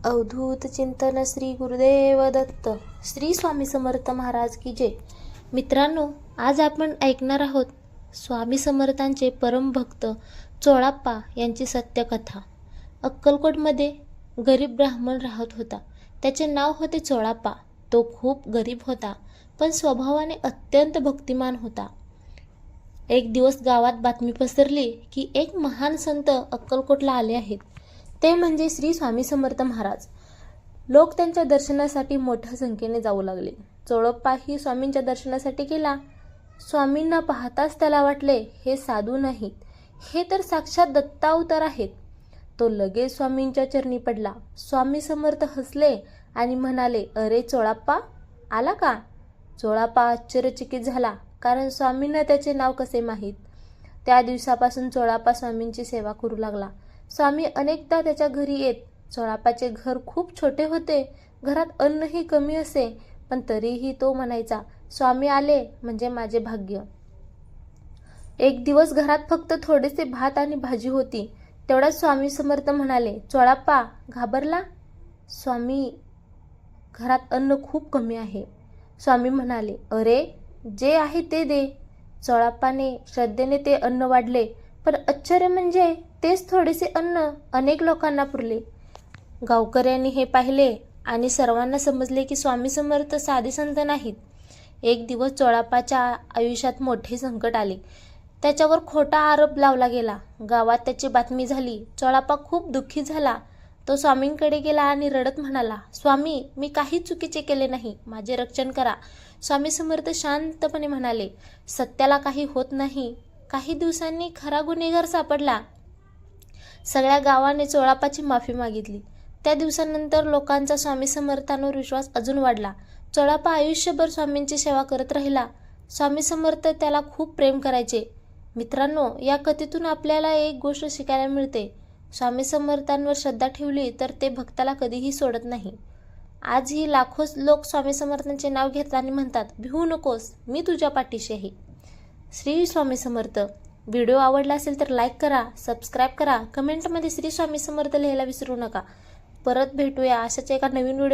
अवधूत चिंतन श्री गुरुदेव दत्त. श्री स्वामी समर्थ महाराज की जय. मित्रांनो, आज आपण ऐकणार आहोत स्वामी समर्थांचे परमभक्त चोळाप्पा यांची सत्यकथा. अक्कलकोटमध्ये गरीब ब्राह्मण राहत होता. त्याचे नाव होते चोळाप्पा. तो खूप गरीब होता, पण स्वभावाने अत्यंत भक्तिमान होता. एक दिवस गावात बातमी पसरली की एक महान संत अक्कलकोटला आले आहेत. ते म्हणजे श्री स्वामी समर्थ महाराज. लोक त्यांच्या दर्शनासाठी मोठ्या संख्येने जाऊ लागले. चोळप्पाही स्वामींच्या दर्शनासाठी गेला. स्वामींना पाहताच त्याला वाटले, हे साधू नाहीत, हे तर साक्षात दत्तावतार आहेत. तो लगेच स्वामींच्या चरणी पडला. स्वामी समर्थ हसले आणि म्हणाले, अरे चोळाप्पा, आला का? चोळाप्पा आश्चर्यचकित झाला, कारण स्वामींना त्याचे नाव कसे माहीत. त्या दिवसापासून चोळाप्पा स्वामींची सेवा करू लागला. स्वामी अनेकदा त्याच्या घरी येत. चोळाप्पाचे घर खूप छोटे होते. घरात अन्नही कमी असे, पण तरीही तो म्हणायचा, स्वामी आले म्हणजे माझे भाग्य. एक दिवस घरात फक्त थोडेसे भात आणि भाजी होती. तेवढ्यात स्वामी समर्थ म्हणाले, चोळाप्पा, घाबरला? स्वामी, घरात अन्न खूप कमी आहे. स्वामी म्हणाले, अरे, जे आहे ते दे. चोळाप्पाने श्रद्धेने ते अन्न वाढले, पण आश्चर्य म्हणजे तेच थोडेसे अन्न अनेक लोकांना पुरले. गावकऱ्यांनी हे पाहिले आणि सर्वांना समजले की स्वामी समर्थ साधे संत नाहीत. एक दिवस चोळाप्पाच्या आयुष्यात मोठे संकट आले. त्याच्यावर खोटा आरोप लावला गेला. गावात त्याची बातमी झाली. चोळाप्पा खूप दुःखी झाला. तो स्वामींकडे गेला आणि रडत म्हणाला, स्वामी, मी काही चुकीचे केले नाही, माझे रक्षण करा. स्वामी समर्थ शांतपणे म्हणाले, सत्याला काही होत नाही. काही दिवसांनी खरा गुन्हेगार सापडला. सगळ्या गावाने चोळाप्पाची माफी मागितली. त्या दिवसानंतर लोकांचा स्वामी समर्थांवर विश्वास अजून वाढला. चोळाप्पा आयुष्यभर स्वामींची सेवा करत राहिला. स्वामी समर्थ त्याला खूप प्रेम करायचे. मित्रांनो, या कथेतून आपल्याला एक गोष्ट शिकायला मिळते. स्वामी समर्थांवर श्रद्धा ठेवली तर ते भक्ताला कधीही सोडत नाही. आजही लाखो लोक स्वामी समर्थांचे नाव घेतात आणि म्हणतात, भिवू नकोस, मी तुझ्या पाठीशी आहे. श्री स्वामी समर्थ. व्हिडिओ आवडला असेल तर लाईक करा, सबस्क्राईब करा, कमेंटमध्ये श्री स्वामी समर्थ लिहायला विसरू नका. परत भेटूया अशाच एका नवीन व्हिडिओ.